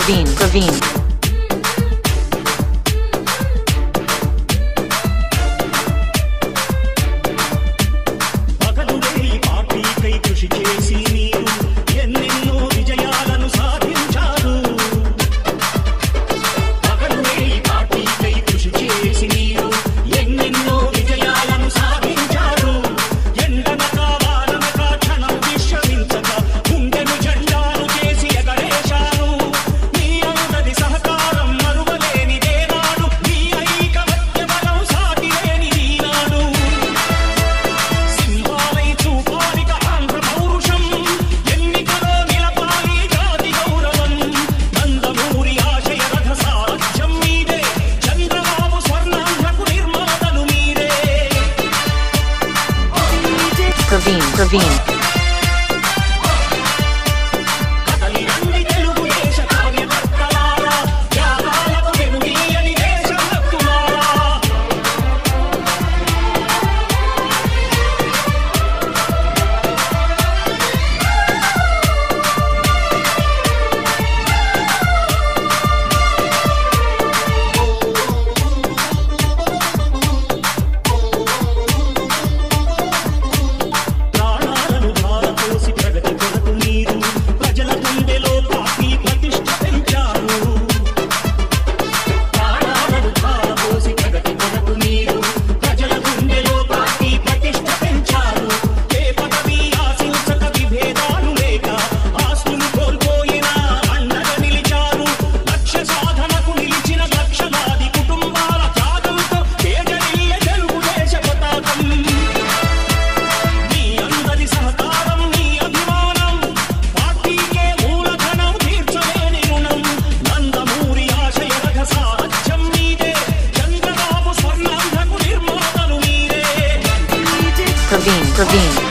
Praveen. Praveen. Praveen. Praveen.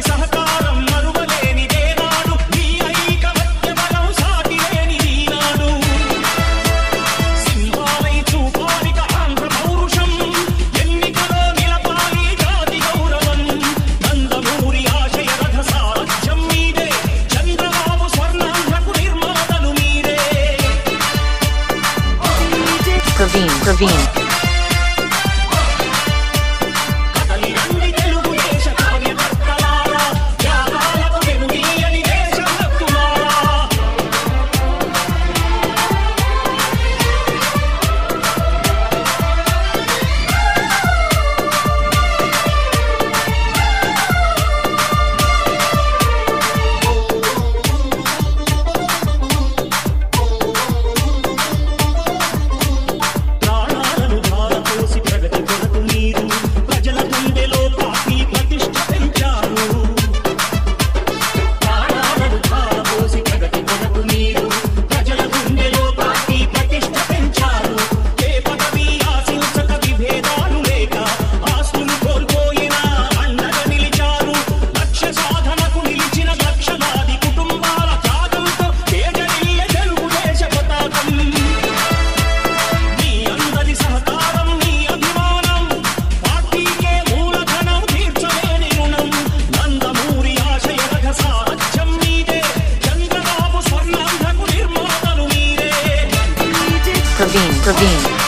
సహ Praveen.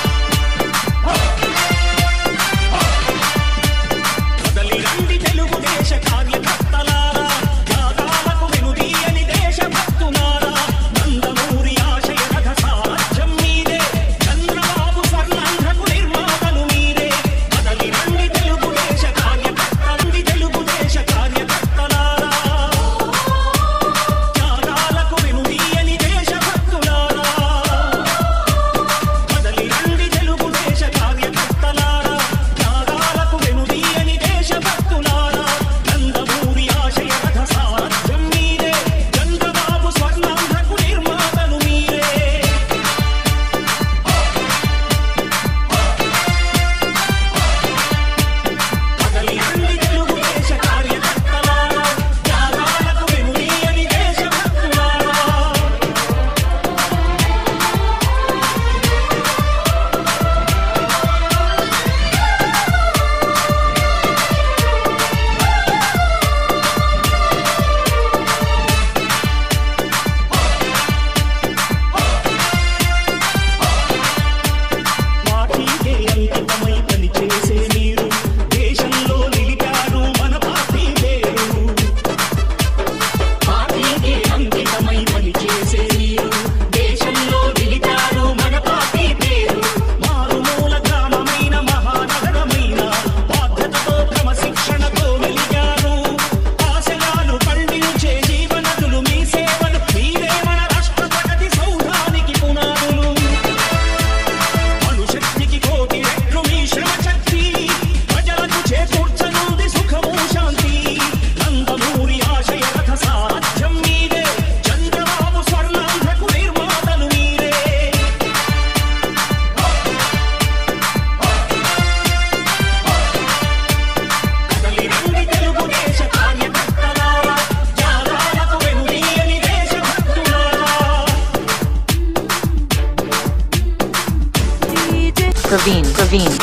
Praveen. Praveen.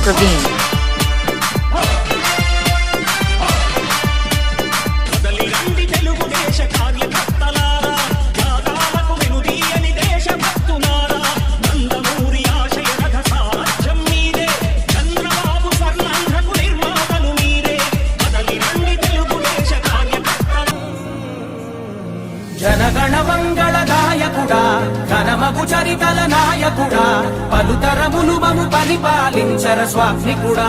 Praveen. జనగణ మంగళ గాయకుడా ఘనమగు చరితల నాయకుడా పలుతరములు మము పరిపాలించర స్వామికుడా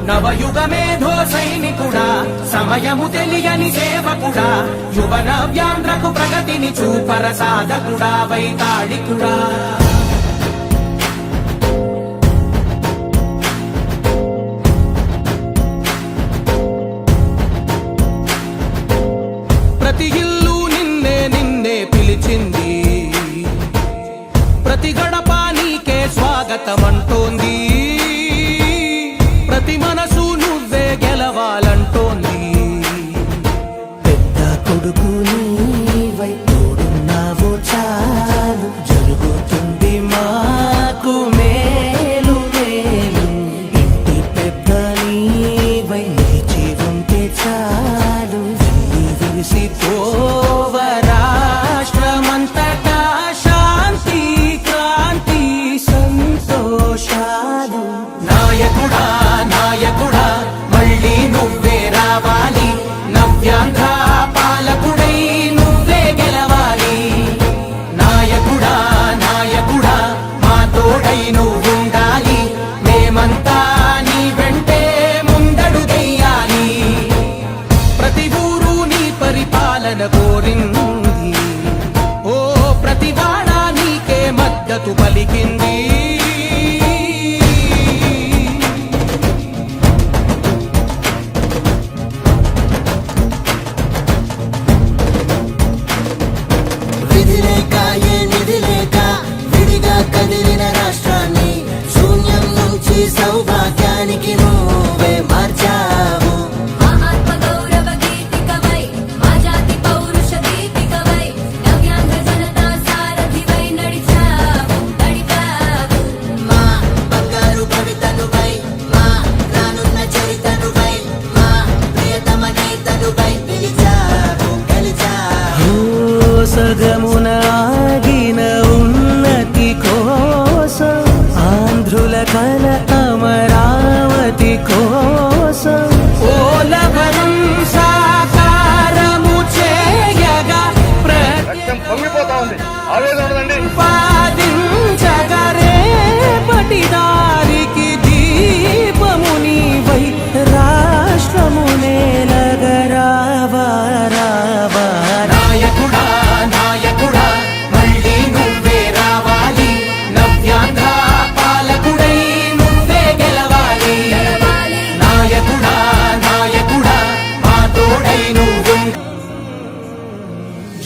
నవయుగ మేధో సైనికుడా సమయము తెలియని సేవకుడా యువన వ్యాంధ్రకు ప్రగతిని చూపర సాధకుడా వైతాళికుడా ప్రతి ఇల్లు నిన్నే నిన్నే పిలిచింది ప్రతి గడప నీకే స్వాగతమంటోంది ప్రతి మనసు నువ్వే గెలవాలంటోంది పెద్ద కొడుకు నీవై తోడున్నావు చాలు జరుగుతుంది మాకు మేలు మేలు ఇంటి పెద్ద నీవై నిలిచి ఉంటే చాలు విరిసిపోవ రాష్ట్రమంతటా శాంతి క్రాంతి సంతోషాలు నాయకుడా నాయకుడా మళ్ళీ నువ్వే రావాలి నవ్యాంధ్ర పాలకుడై నువ్వే గెలవాలి నాయకుడా నాయకుడా మా తోడై నువ్వుండాలి మేమంతా నీ వెంటే ముందడుగెయ్యాలి ప్రతి ఊరు నీ పరిపాలన కోరింది ఓ ప్రతి వాడ నీకే మద్దతు పలికింది విధి లేక ఏ నిధి లేక విడిగా కదిలిన రాష్ట్రాన్ని శూన్యం నుంచి సౌభాగ్యానికి నువ్వే మార్చావు మా ఆత్మ గౌరవ గీతికవై మా జాతి పౌరుష దీపికవై నవ్యాంధ్ర జనతా సారథివై నడిచావు మా బంగారు భవితనువై మా రానున్న చరితనువై మా ప్రియతమ నేతనువై పిలిచావు గెలిచావు సగమున ఆగిన ఉన్నతి కోసం ఆంధ్రుల కల అమరావతి కోసం ఓలవనం సాకారము చేయగా రక్తం పొంగిపోతా ఉంది ఆవేదన ఉండదండి ప్రతిపాదించగరే పటిదారికి దీపము నీవై రాష్ట్రము నేలగరావా రావా నాయకుడా నాయకుడా మళ్ళీ నువ్వే రావాలి నవ్యాంధ్ర పాలకుడై నువ్వే గెలవాలి నాయకుడా నాయకుడా మా తోడై నువ్వు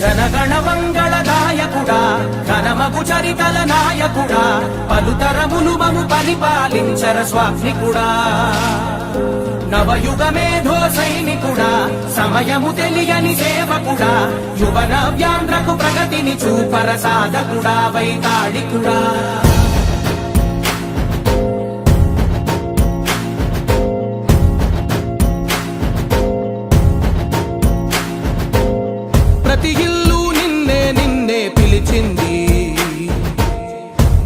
జనగణ మంగళ నాయకుడా ఘనమగు చరితల నాయకుడా పలుతరములు మము పరిపాలించర స్వామికుడా నవయుగ మేధో సైనికుడా సమయము తెలియని సేవకుడా యువన వ్యాంధ్రకు ప్రగతిని చూపర సాధకుడా వైతాళికుడా ప్రతి ఇల్లు నిన్నే నిన్నే పిలిచింది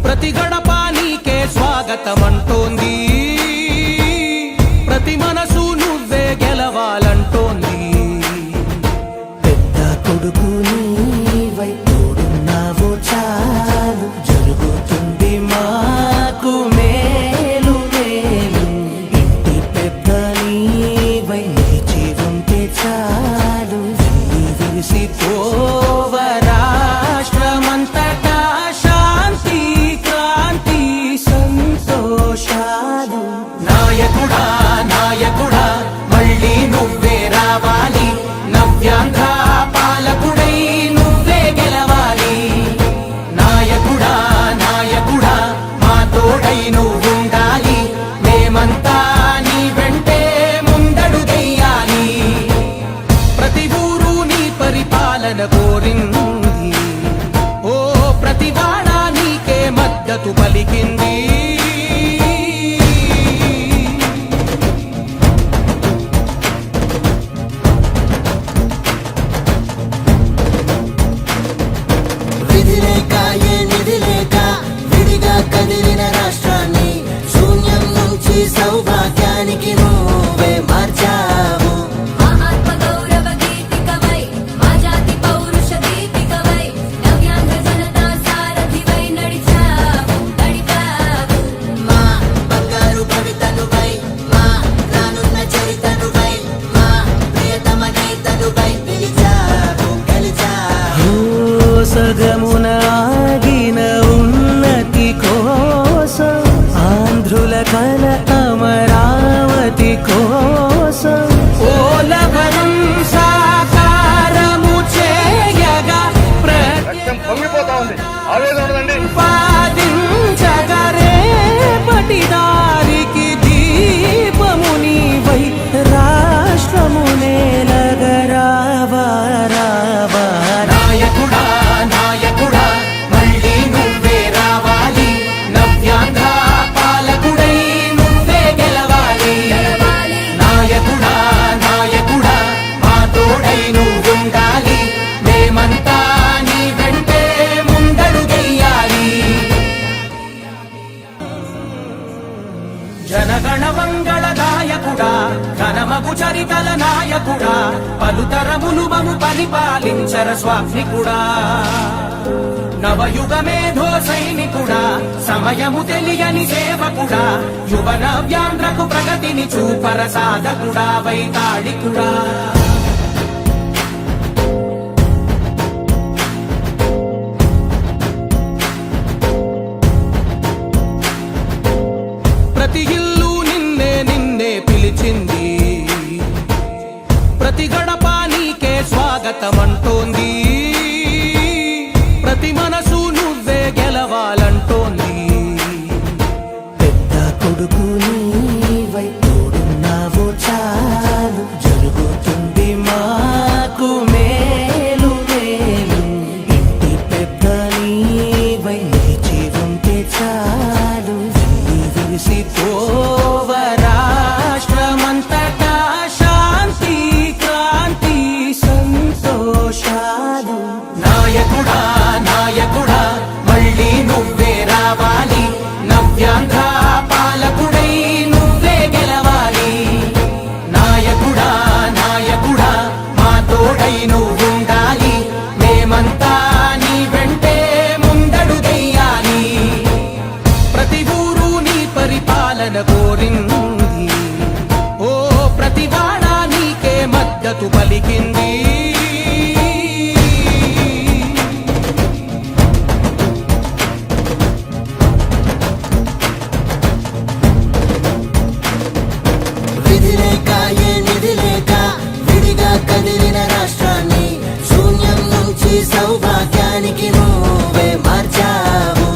ప్రతి గడప నీకే స్వాగతమంటోంది ప్రతి మనసు నువ్వే గెలవాలంటోంది పెద్ద కొడుకు నీవై తోడున్నావు చాలు జరుగుతుంది మాకు మేలు మేలు ఇంటి పెద్ద నీవై నిలిచి ఉంటే చాలు విరిసిపోవ రాష్ట్రమంతటా శాంతి క్రాంతి సంతోషాలు నాయకుడా నాయకుడా మళ్ళీ నువ్వే రావాలి నవ్యాంధ్ర పాలకుడై నువ్వే గెలవాలి నాయకుడా నాయకుడా మా తోడై నువ్వుండాలి మేమంతా నీ వెంటే ముందడుగెయ్యాలి ప్రతి ఊరు నీ పరిపాలన కోరింది ఓ ప్రతి వాడ నీకే మద్దతు పలికింది విధి లేక ఏ నిధి లేక విడిగా కదిలిన రాష్ట్రాన్ని శూన్యం నుంచి సౌభాగ్యానికి నువ్వే మార్చావు మా ఆత్మ గౌరవ గీతికవై మా జాతి పౌరుష దీపికవై నవ్యాంధ్ర జనతా సారథివై నడిచావు జనగణ మంగళదాయకుడా ఘనమగు చరితల నాయకుడా పలుతరములు మము పరిపాలించర స్వామికుడా నవయుగ మేధో సైనికుడా సమయము తెలియని సేవకుడా యువన వ్యాంధ్రకు ప్రగతిని చూపర సాధకుడా వైతాళికుడా ప్రతి ఇల్లు నిన్నే నిన్నే పిలిచింది ప్రతి గడప నీకే స్వాగతమంటోంది ప్రతి మనసు నువ్వే గెలవాలంటోంది పెద్ద కొడుకు నీవై తోడున్నావు చాలు జరుగుతుంది మాకు మేలు మేలు ఇంటి పెద్ద నీవై నిలిచి ఉంటే చాలు విరిసి ఓవ రాష్ట్రమంతటా శాంతి క్రాంతి సంతోషాలు నాయకుడా నాయకుడా మళ్ళీ నువ్వే రావాలి నవ్యాంధ్ర పాలకుడై నువ్వే గెలవాలి నాయకుడా నాయకుడా మా తోడై నువ్వుండాలి మేమంతా నీ వెంటే ముందడుగెయ్యాలి ప్రతి ఊరు నీ పరిపాలన కోరింది ఓ ప్రతి వాడ నీకే మద్దతు పలికింది విధి లేక ఏ నిధి లేక విడిగా కదిలిన రాష్ట్రాన్ని శూన్యం నుంచి సౌభాగ్యానికి నువ్వే మార్చావు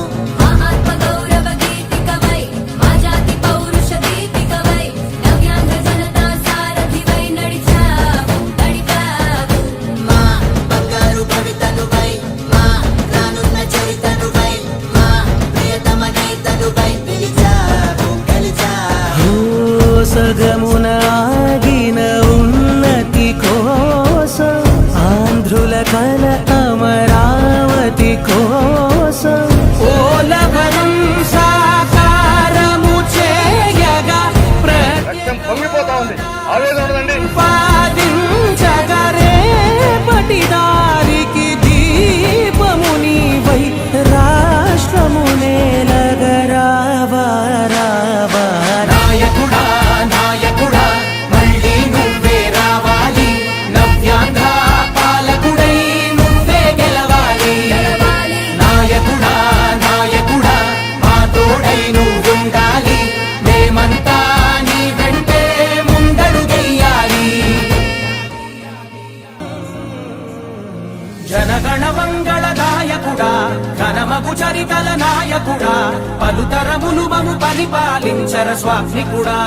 మహాత్మ గౌరవ గీతికవై మా జాతి పౌరుష దీపికవై నవ్యాంధ్ర జనతా సారథివై నడిచావు మా బంగారు భవితనువై మా రానున్న చరితనువై మా ప్రియతమ గీతనువై పిలిచావు గెలిచావు సగమున ఆగిన ఉన్నతి కోసం ఆంధ్రుల కల అమరావతి కోసం పోలవరం సాకారము చేయగా రక్తం పొంగిపోతా ఉంది ఆవేదన ఉండదండి ప్రతిపాదించగరేపటి దారికి దీపము నీవై రాష్ట్రము నేలగరావా రావా నాయకుడా నాయకుడా మళ్ళీ నువ్వే రావాలి నవ్యాంధ్ర పాలకుడై నువ్వే గెలవాలి నాయకుడా నాయకుడా మా తోడై నువ్వుండాలి మేమంతా నీ వెంటే ముందడుగెయ్యాలి జనగణ మంగళదాయకుడా ఘనమగు చరితల నాయకుడా పలుతరములు మము పరిపాలించర స్వామికుడా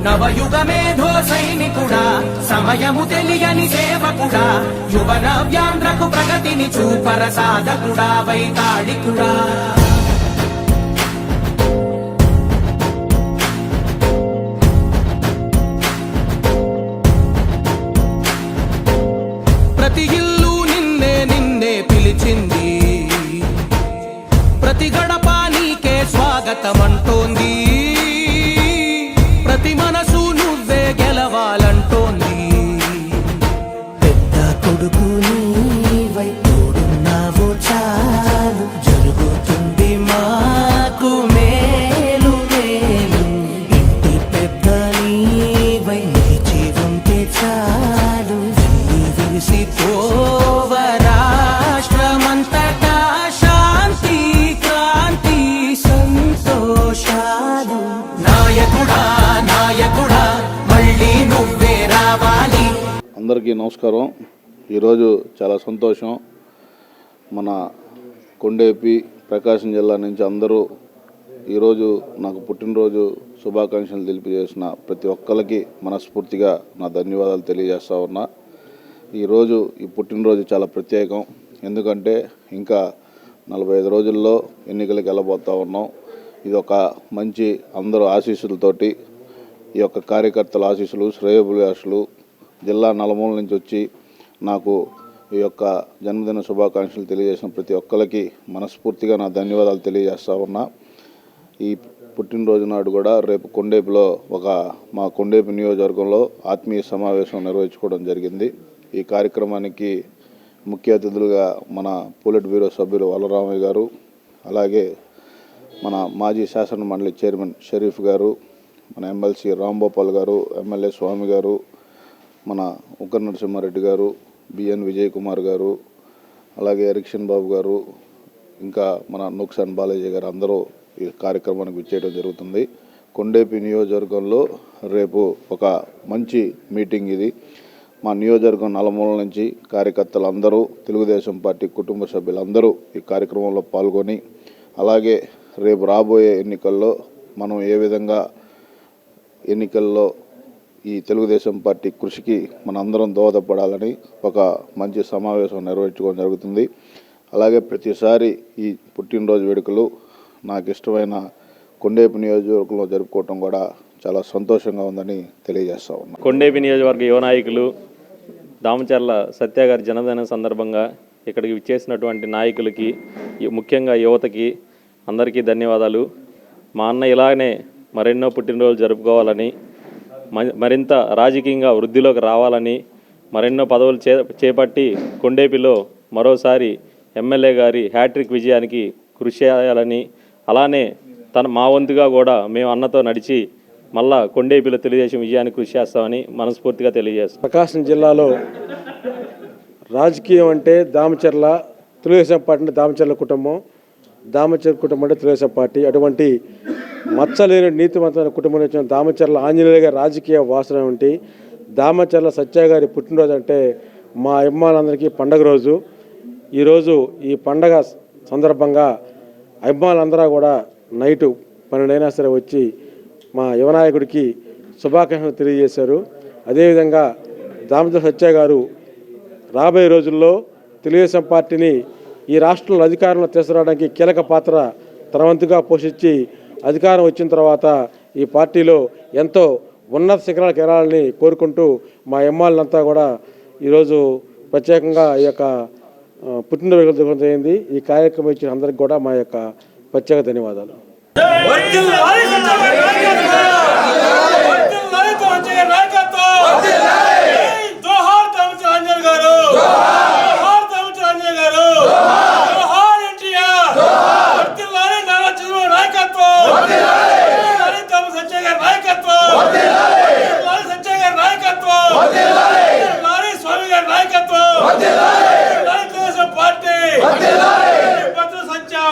నవయుగ మేధో సైనికుడా సమయము తెలియని సేవకుడా యువన వ్యాంధ్రకు ప్రగతిని చూపర సాధకుడా వైతాళికుడా ప్రతి ఇల్లు నిన్నే నిన్నే పిలిచింది ప్రతి గడప నీకే స్వాగతమంటోంది ప్రతి మనసు నువ్వే గెలవాలంటోంది పెద్ద కొడుకు నీవై తోడున్నావు చాలు జరుగుతుంది మాకు మేలు మేలు ఇంటి పెద్ద నీవై నిలిచి ఉంటే చాలు విరిసి ఓవ రాష్ట్రమంతటా శాంతి క్రాంతి సంతోషాలు నాయకుడా నాయకుడా మళ్ళీ నువ్వే రావాలి అందరికీ నమస్కారం. ఈరోజు చాలా సంతోషం. మన కొండేపి ప్రకాశం జిల్లా నుంచి అందరూ ఈరోజు నాకు పుట్టినరోజు శుభాకాంక్షలు తెలియజేసిన ప్రతి ఒక్కరికి మనస్ఫూర్తిగా నా ధన్యవాదాలు తెలియజేస్తా ఉన్నా. ఈరోజు ఈ పుట్టినరోజు చాలా ప్రత్యేకం. ఎందుకంటే ఇంకా 45 రోజుల్లో ఎన్నికలకు వెళ్ళబోతూ ఉన్నాం. ఇది ఒక మంచి అందరూ ఆశీస్సులతోటి ఈ యొక్క కార్యకర్తల ఆశీస్సులు శ్రేయోభిలాషులు జిల్లా నలుమూల నుంచి వచ్చి నాకు ఈ యొక్క జన్మదిన శుభాకాంక్షలు తెలియజేసిన ప్రతి ఒక్కరికి మనస్ఫూర్తిగా నా ధన్యవాదాలు తెలియజేస్తా ఉన్నా. ఈ పుట్టినరోజు నాడు కూడా రేపు కొండేపిలో మా కొండేపి నియోజకవర్గంలో ఆత్మీయ సమావేశం నిర్వహించుకోవడం జరిగింది. ఈ కార్యక్రమానికి ముఖ్య అతిథులుగా మన పొలిట్ బ్యూరో సభ్యులు వలరామయ్య గారు, అలాగే మన మాజీ శాసన మండలి చైర్మన్ షరీఫ్ గారు, మన ఎమ్మెల్సీ రాంభూపాల్ గారు, ఎమ్మెల్యే స్వామి గారు, మన ఉగ్గర నరసింహారెడ్డి గారు, బిఎన్ విజయ్ కుమార్ గారు, అలాగే ఎరిక్షన్ బాబు గారు, ఇంకా మన నుక్సాన్ బాలాజీ గారు అందరూ ఈ కార్యక్రమానికి విచ్చేయడం జరుగుతుంది. కొండేపి నియోజకవర్గంలో రేపు ఒక మంచి మీటింగ్ ఇది. మా నియోజకవర్గం నలుమూలల నుంచి కార్యకర్తలు అందరూ, తెలుగుదేశం పార్టీ కుటుంబ సభ్యులందరూ ఈ కార్యక్రమంలో పాల్గొని, అలాగే రేపు రాబోయే ఎన్నికల్లో మనం ఏ విధంగా ఎన్నికల్లో ఈ తెలుగుదేశం పార్టీ కృషికి మనందరం దోహదపడాలని ఒక మంచి సమావేశం నిర్వహించుకోవడం జరుగుతుంది. అలాగే ప్రతిసారి ఈ పుట్టినరోజు వేడుకలు నాకు ఇష్టమైన కొండేపి నియోజకవర్గంలో జరుపుకోవటం కూడా చాలా సంతోషంగా ఉందని తెలియజేస్తా ఉన్నాను. కొండేపి నియోజకవర్గ యువ నాయకులు దామచర్ల సత్య గారి జన్మదినం సందర్భంగా ఇక్కడికి విచ్చేసినటువంటి నాయకులకి, ముఖ్యంగా యువతకి అందరికీ ధన్యవాదాలు. మా అన్న ఇలాగనే మరెన్నో పుట్టినరోజులు జరుపుకోవాలని, మరింత రాజకీయంగా వృద్ధిలోకి రావాలని, మరెన్నో పదవులు చేపట్టి కొండేపిలో మరోసారి ఎమ్మెల్యే గారి హ్యాట్రిక్ విజయానికి కృషి చేయాలని, అలానే మా వంతుగా కూడా మేము అన్నతో నడిచి మళ్ళా కొండేపిలో తెలుగుదేశం విజయానికి కృషి చేస్తామని మనస్ఫూర్తిగా తెలియజేస్తాం. ప్రకాశం జిల్లాలో రాజకీయం అంటే దామచర్ల, తెలుగుదేశం పార్టీ అంటే దామచర్ల కుటుంబం, దామచర్ల కుటుంబం అంటే తెలుగుదేశం పార్టీ. అటువంటి మచ్చలేని నీతివంతమైన కుటుంబం వచ్చిన దామచర్ల ఆంజనేయుల గారి రాజకీయ వాసన ఉంటే దామచర్ల సత్య గారి పుట్టినరోజు అంటే మా అభిమానులందరికీ పండగ రోజు. ఈరోజు ఈ పండగ సందర్భంగా అభిమానులందరూ కూడా నైటు 12 అయినా సరే వచ్చి మా యువనాయకుడికి శుభాకాంక్షలు తెలియజేశారు. అదేవిధంగా దామచర్ల సత్య గారు రాబోయే రోజుల్లో తెలుగుదేశం పార్టీని ఈ రాష్ట్రంలో అధికారంలో తీసుకురావడానికి కీలక పాత్ర తన వంతుగా పోషించి అధికారం వచ్చిన తర్వాత ఈ పార్టీలో ఎంతో ఉన్నత శిఖరాలకు ఎరాలని కోరుకుంటూ మా ఎమ్మెల్యేలంతా కూడా ఈరోజు ప్రత్యేకంగా ఈ యొక్క పుట్టినరోజు జరిగింది. ఈ కార్యక్రమం ఇచ్చిన అందరికి కూడా మా యొక్క ప్రత్యేక ధన్యవాదాలు. పార్టీ